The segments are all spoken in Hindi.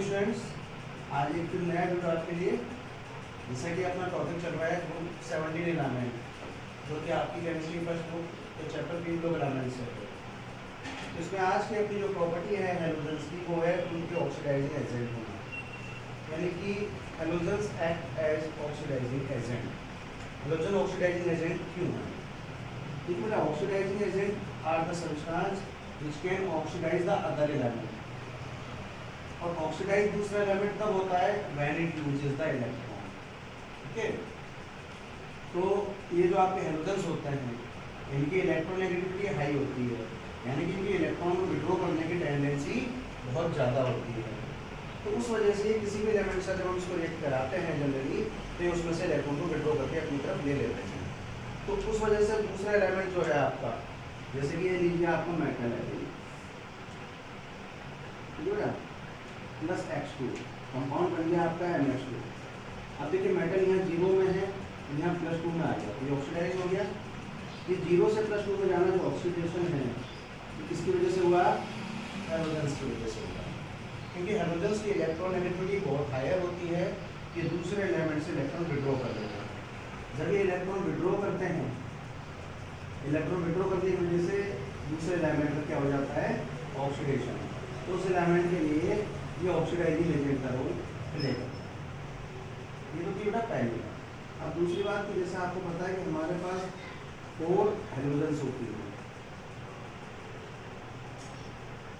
स्टूडेंट्स, आज एक फिर नया वीडियो आपके लिए। जैसा कि अपना टॉपिक चल रहा है बुक 17 एलिमेंट, जो कि आपकी केमिस्ट्री फर्स्ट बुक के चैप्टर 3 लोग एलिमेंट से है। तो इसमें आज की अपनी जो प्रॉपर्टी है हैलोजेंस की, वो है उनके ऑक्सीडाइजिंग एजेंट होना, यानी कि halogens act as oxidizing agent. Halogen oxidizing agent क्यों है? देखिए, oxidizing agent are the substance which can oxidize the other element। और ऑक्सीडाइज दूसरा एलिमेंट तब होता है when it uses the electron। ठीक है, तो ये जो आपके हैलोजेंस होते हैं, इनकी इलेक्ट्रोनेगेटिविटी हाई होती है, यानी कि इनकी इलेक्ट्रॉन को विड्रॉ करने की टेंडेंसी बहुत ज़्यादा होती है। तो उस वजह से किसी भी एलिमेंट से जब हम उसको रिएक्ट कराते हैं जनरली, तो उसमें से इलेक्ट्रॉन को विड्रॉ करके अपनी तरफ ले लेते हैं। तो उस वजह से दूसरा एलिमेंट जो है आपका, जैसे कि ये लीजिए आपका मेटल है प्लस H2, कंपाउंड बन गया आपका NH2। अब देखिए मेटल यहाँ 0 में है, यहाँ +2 में आ गया, ये ऑक्सीडाइज हो गया। ये 0 से +2 में जाना जो ऑक्सीडेशन है, किसकी वजह से हुआ? हैलोजेंस की वजह से हुआ, क्योंकि हैलोजेंस की इलेक्ट्रोनेगेटिविटी बहुत हायर होती है, ये दूसरे एलिमेंट से इलेक्ट्रॉन विड्रॉ कर देते हैं। जब ये इलेक्ट्रॉन विड्रॉ करते हैं, इलेक्ट्रॉन विड्रॉ करने की वजह से दूसरे एलिमेंट का क्या हो जाता है? ऑक्सीडेशन। तो उस एलिमेंट के लिए ये ऑक्सीडाइजिंग एजेंट का रोल प्ले करता है। ये तो थी बेटा पहली बात। अब दूसरी बात की, जैसे आपको पता है कि हमारे पास 4 हैलोजेंस होती है,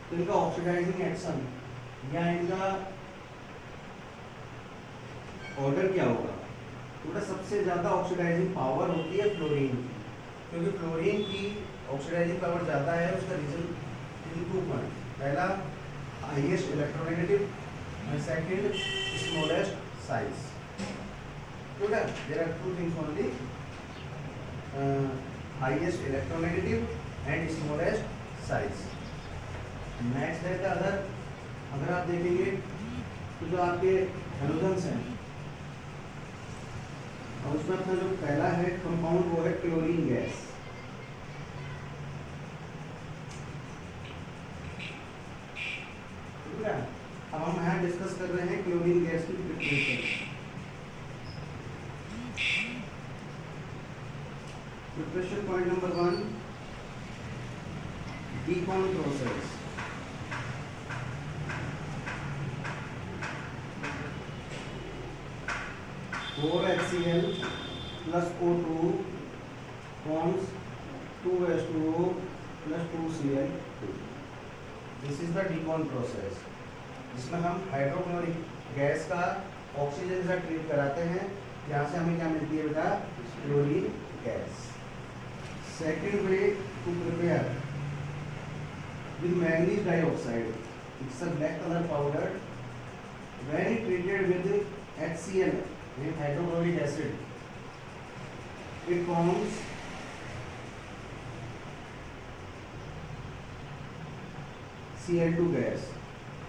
तो इनका ऑक्सीडाइजिंग एक्शन या इनका ऑर्डर क्या होगा? तो बेटा सबसे ज़्यादा ऑक्सीडाइजिंग पावर होती है फ्लोरीन की, क्योंकि फ्लोरीन की ऑक्सीडाइजिंग पावर ज़्यादा है। उसका रीजन 2 पॉइंट, पहला highest electronegative and second smallest size। Okay, there are 2 things only, highest electronegative and smallest size। next है अदर, अगर आप देखेंगे तो जो आपके हैलोजेंस हैं, और उसमें अपना जो पहला है कंपाउंड वो है क्लोरीन गैस। अब हम यहाँ डिस्कस कर रहे हैं क्लोरीन गैस की preparation. Preparation point number 1, Deacon process. HCl plus O2 forms 2H2O plus 2Cl2। This is the decon process, जिसमें हम हाइड्रोक्लोरिक गैस का ऑक्सीजन से ट्रीट कराते हैं। यहाँ से हमें क्या मिलती है बेटा? Chlorine gas. Second way to prepare with manganese dioxide, it's a black colour powder. When treated with HCl with hydrochloric acid, it forms Cl2 gas.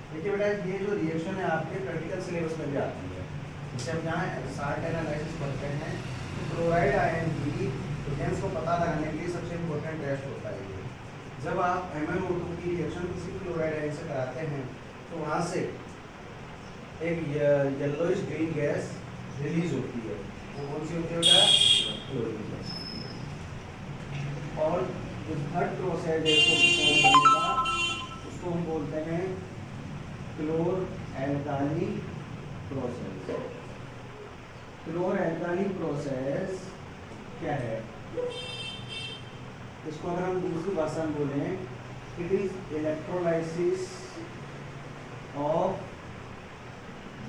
देखिए बेटा, ये जो रिएक्शन है आपके प्रैक्टिकल सिलेबस में भी आती है। जैसे हम यहाँ साल्ट एनालिसिस पढ़ते हैं, तो क्लोराइड आयन की प्रेजेंस को पता लगाने के लिए सबसे इम्पोर्टेंट टेस्ट होता है ये। जब आप MnO2 की रिएक्शन किसी भी क्लोराइड आयन से कराते हैं, तो वहाँ से एक येलोइश ग्रीन गैस रिलीज होती है। वो कौन सी होती है बेटा? Chlorine gas. और जो थर्ड प्रोसेस है उसको हम बोलते हैं chlor alkali process. क्लोर alkali process क्या है? इसको अगर हम दूसरी भाषा में बोलें, it is electrolysis of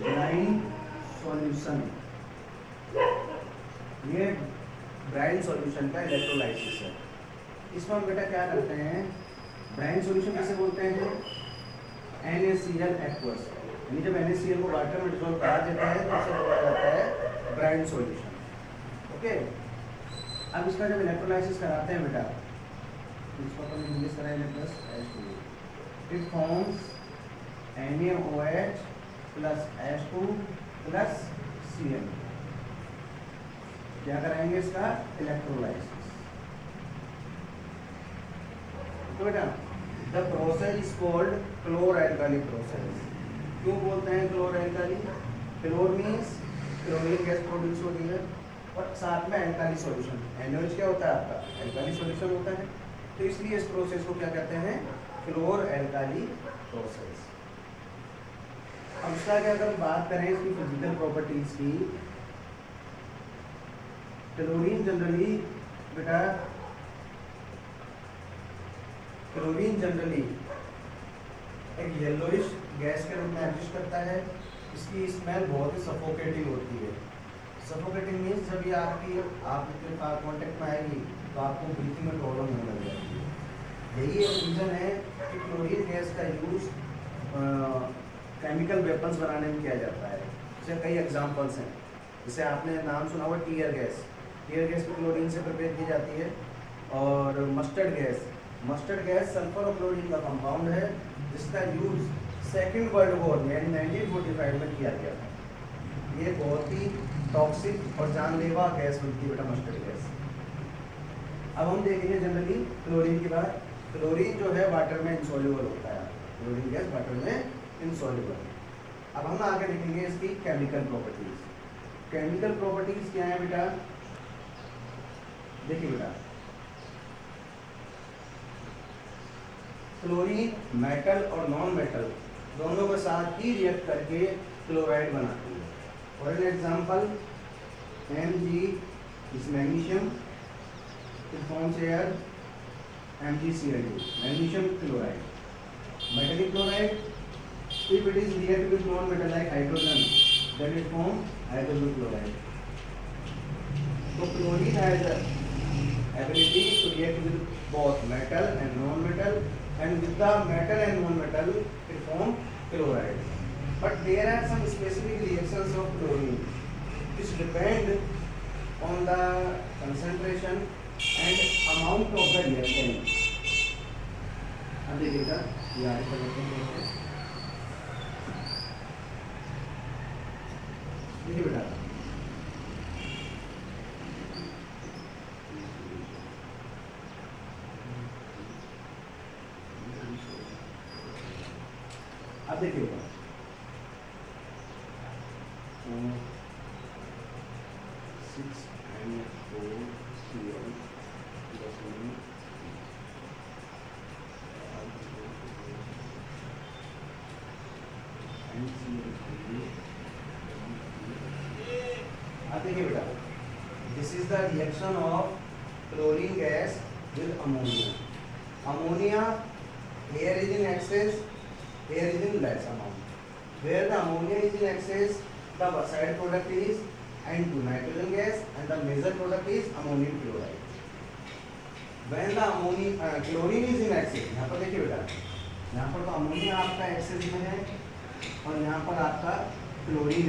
brine solution. ये ब्राइन सॉल्यूशन का इलेक्ट्रोलाइसिस है। इसमें हम बेटा क्या करते हैं? ब्राइन सॉल्यूशन किसे बोलते हैं? NaCl एक्वस, यानी जब NaCl को वाटर में डिसॉल्व करा देता है तो इसे बोला जाता है ब्राइन सॉल्यूशन। ओके, अब इसका जब इलेक्ट्रोलाइसिस कराते हैं बेटा, इसको अपन इंग्लिश कराएंगे plus H2, it forms NaOH plus H2 plus Cl। क्या कराएंगे? इसका इलेक्ट्रोलाइसिस। तो बेटा the process is called chlor alkali process. क्यों बोलते हैं chlor alkali? Chlor means chlorine gas produce होती है और साथ में एल्काली सॉल्यूशन। NaOH क्या होता है आपका? एल्काली सॉल्यूशन होता है। तो इसलिए इस प्रोसेस को क्या कहते हैं? Chlor alkali process. अब इसका क्या, अगर बात करें इसकी फिजिकल प्रॉपर्टीज की, क्लोरीन जनरली बेटा, क्लोरीन जनरली एक येलोइश गैस के रूप में एग्जिस्ट करता है। इसकी स्मेल बहुत ही सफोकेटिंग होती है। सफोकेटिंग मीन्स जब ये आपके कांटेक्ट में आएगी तो आपको ब्रीथिंग में प्रॉब्लम होने लग जाती है। यही एक रीज़न है कि क्लोरीन गैस का यूज़ केमिकल वेपन्स बनाने में किया जाता है। जैसे कई एग्जांपल्स हैं, जैसे आपने नाम सुना हुआ टीयर गैस। टीयर गैस भी क्लोरीन से प्रिपेयर की जाती है। और मस्टर्ड गैस सल्फर और क्लोरीन का कंपाउंड है, जिसका यूज़ सेकेंड वर्ल्ड वॉर में 1945 में किया गया था। ये बहुत ही टॉक्सिक और जानलेवा गैस बनती है बेटा, मस्टर्ड गैस। अब हम देखेंगे जनरली क्लोरीन की बात। क्लोरीन जो है वाटर में इंसॉल्युबल होता है। क्लोरीन गैस वाटर में इंसॉल्युबल। अब हम आगे देखेंगे इसकी केमिकल प्रॉपर्टीज। केमिकल प्रॉपर्टीज क्या है बेटा? देखिए बेटा, क्लोरीन मेटल और नॉन मेटल दोनों के साथ ही रिएक्ट करके क्लोराइड बनाती है। For an example, Mg is magnesium, it forms here MgCl2, magnesium chloride. Metallic chloride, if it is react with non-metal like hydrogen, then it forms hydrogen chloride. So chlorine has the ability to react with both metal and non-metal, and with the metal and non-metal it forms chloride. But there are some specific reactions of chlorine which depend on the concentration and amount of the reactant. अब देखिएगा ये आगे चलते हैं। देखिए बेटा, अब देखिएगा 6N4Cl अब देखिए बेटा, this is the reaction of chlorine gas with ammonia. Ammonia, air is in excess, air is in less amount. Where the ammonia is in excess, the side product is N2 nitrogen gas and the major product is ammonium chloride. When the chlorine is in excess, यहाँ पर देखिए बेटा, यहाँ पर तो अमोनिया आपका एक्सेस में है और यहाँ पर आपका क्लोरीन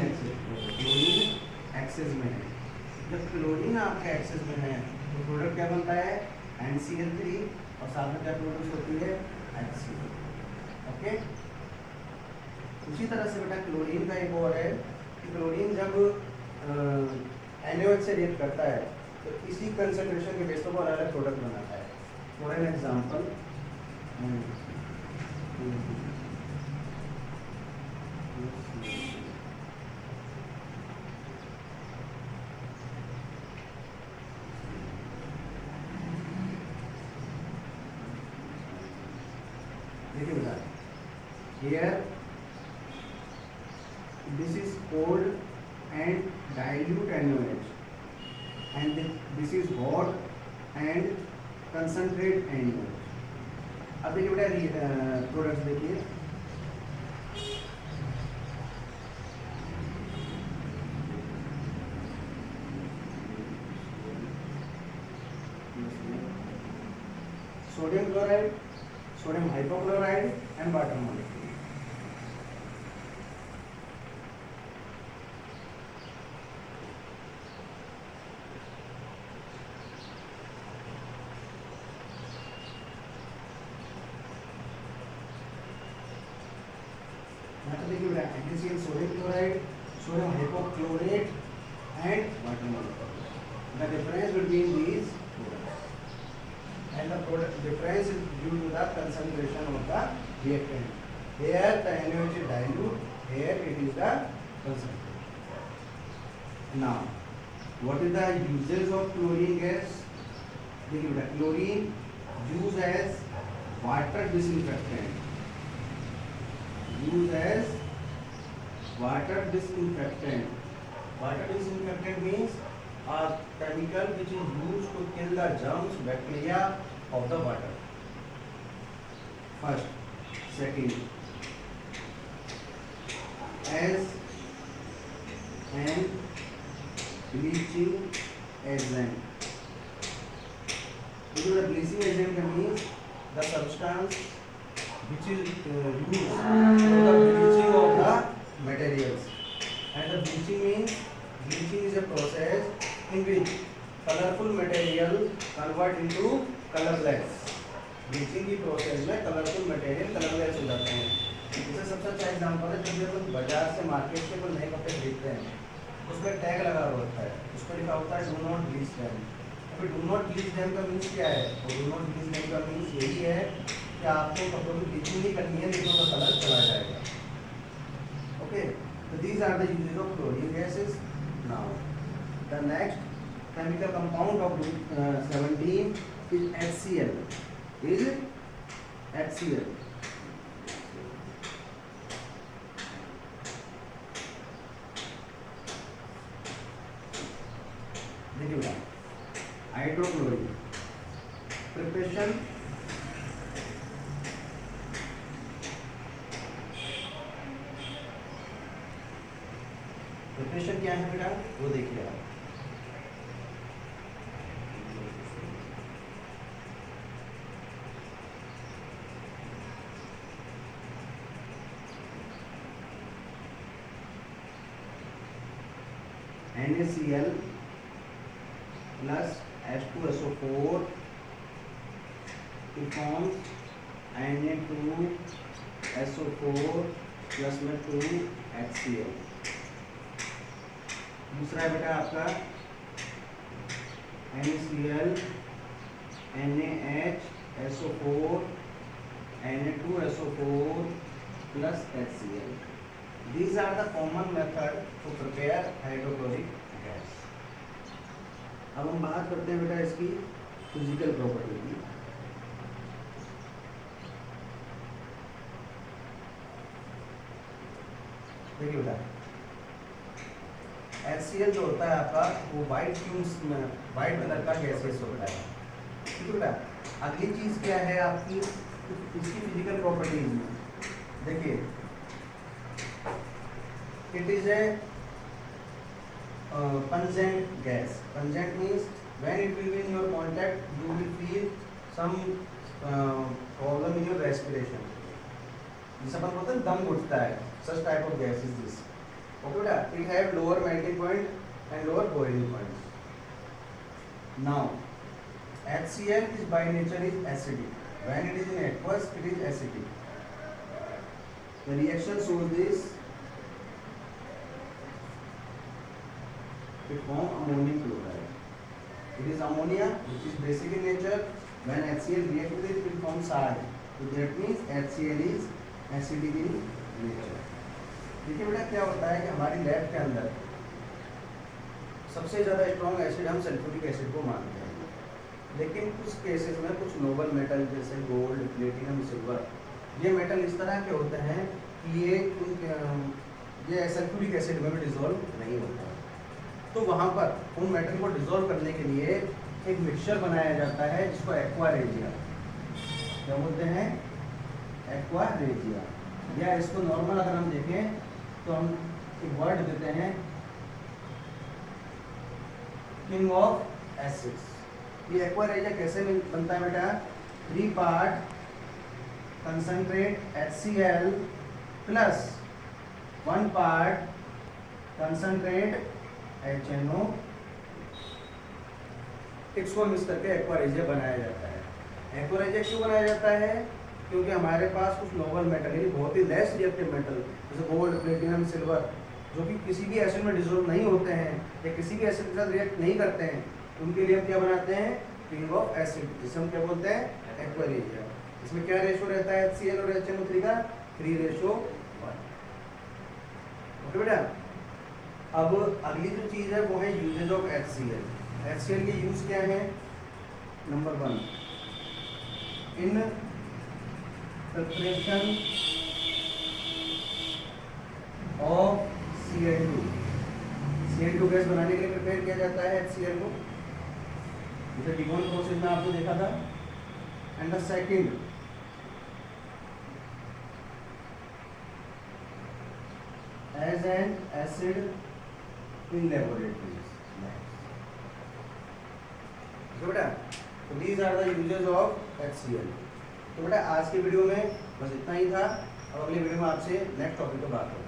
एक्सेस में है. जब क्लोरीन आपका एक्सेस में है तो प्रोडक्ट क्या बनता है? NCl3 और साथ में क्या प्रोड्यूस होती है? HCl. ओके. उसी तरह से बेटा क्लोरीन का एक और है कि क्लोरीन जब NaOH से रिएक्ट करता है तो इसी कंसंट्रेशन के बेस पर अलग अलग प्रोडक्ट बनाता है. फॉर एन एग्जांपल, देखिए बेटा, here this is cold and dilute NaOH and this is hot and concentrate NaOH. अब देखिए बेटा प्रोडक्ट्स देखिए, sodium chloride, sodium hypochloride and water molecule. देखिए NaCl, sodium chloride, sodium hypochlorate and water molecule. The difference between these products and the product difference is due to the concentration of the reactant. Here the NaOH is dilute here it is the concentrate. Now what is the uses of chlorine gas? देखिए बेटा, chlorine used as water disinfectant, used as water disinfectant. Water disinfectant means a chemical which is used to kill the germs, bacteria of the water. First, second, as an bleaching agent. So the bleaching agent means the substance which is used for the bleaching of the materials. And the bleaching means, bleaching is a process in which colorful material convert into colorless. Bleaching की प्रोसेस में कलरफुल मटेरियल कलरलेस हो जाते हैं। इससे सबसे अच्छा एग्जांपल है, जब हम बाजार से मार्केट से कोई नए कपड़े खरीदते हैं, उस पर टैग लगा हुआ होता है, उस पर लिखा होता है डू नॉट ब्लीच देम। अभी डू नॉट ब्लीच देम का मीन्स क्या है? और डू नॉट ब्लीच देम का मीन्स यही है कि आपको कपड़ों की ब्लीचिंग नहीं करनी है, नहीं तो उसका कलर चला जाएगा। ओके, तो these are the uses of chlorine gases. Now the next chemical compound of 17 is HCl. Is it HCl? देखिए हाइड्रोक्लोरिक प्रिपरेशन, प्रिपरेशन क्या है बेटा, वो देखिए आप। NaCl plus H2SO4 it forms Na2SO4 plus में 2HCl। दूसरा है बेटा आपका NaCl NaHSO4 Na2SO4 plus HCl. These are the common method to prepare hydrochloric gas. अब हम बात करते हैं बेटा इसकी फिजिकल प्रॉपर्टी की। देखिए बेटा, HCl जो होता है आपका वो वाइट फ्यूम्स में वाइट कलर का गैसेस होता है। ठीक है बेटा, अगली चीज क्या है आपकी इसकी फिजिकल प्रॉपर्टीज में, देखिए it is a pungent gas. Pungent means when it will be in your contact you will feel some problem in your respiration. जिसे अपन बोलते हैं दम घुटता है, such type of gas is this. Okay बेटा, it have lower melting point and lower boiling point. Now HCl is by nature is acidic. When it is in aqueous it is acidic. The reaction shows this. It form ammonium chloride. It is ammonia which is basic in nature. When HCl react with it, it will form salt. So that means HCl is acidic in nature. देखिए बेटा क्या होता है कि हमारी लैब के अंदर सबसे ज़्यादा स्ट्रॉन्ग एसिड हम सल्फ्यूरिक एसिड को मानते हैं, लेकिन कुछ केसेस में कुछ नोबल मेटल जैसे गोल्ड, प्लेटिनम, सिल्वर, ये मेटल इस तरह के होते हैं कि ये सल्फ्यूरिक एसिड में भी डिजोल्व नहीं होता। तो वहाँ पर उन मेटल को डिसॉल्व करने के लिए एक मिक्सचर बनाया जाता है जिसको एक्वा रेजिया, क्या बोलते हैं, एक्वा रेजिया। या इसको नॉर्मल अगर हम देखें तो हम एक वर्ड देते हैं किंग ऑफ एसिड्स। ये एक्वा रेजिया कैसे बनता है बेटा, 3 part concentrate HCl plus 1 part concentrate HNO, इसको मिक्स करके एक्वारेजिया बनाया जाता है। एक्वारेजिया क्यों बनाया जाता है? क्योंकि हमारे पास कुछ नोबल मेटल यानी बहुत ही लेस रिएक्टिव मेटल जैसे गोल्ड, प्लेटिनम, सिल्वर जो कि किसी भी एसिड में डिसॉल्व नहीं होते हैं या किसी भी एसिड के साथ रिएक्ट नहीं करते हैं, उनके लिए हम क्या बनाते हैं, किंग ऑफ एसिड, जिसे हम क्या बोलते हैं, एक्वारेजिया। इसमें क्या रेशो रहता है HCl और HNO3 का, 3:1। ओके बेटा। अब अगली जो चीज़ है वो है यूजेज ऑफ HCl। HCl के यूज क्या है? Number 1, in preparation of Cl2। Cl2 gas बनाने के लिए प्रिपेयर किया जाता है HCl को, जैसे डिगोन प्रोसेस में आपने देखा था। And the second, as an acid in laboratories. तो बेटा, तो these are the uses of HCl। तो बेटा आज की वीडियो में बस इतना ही था। अब अगली वीडियो में आपसे नेक्स्ट टॉपिक पर बात करेंगे।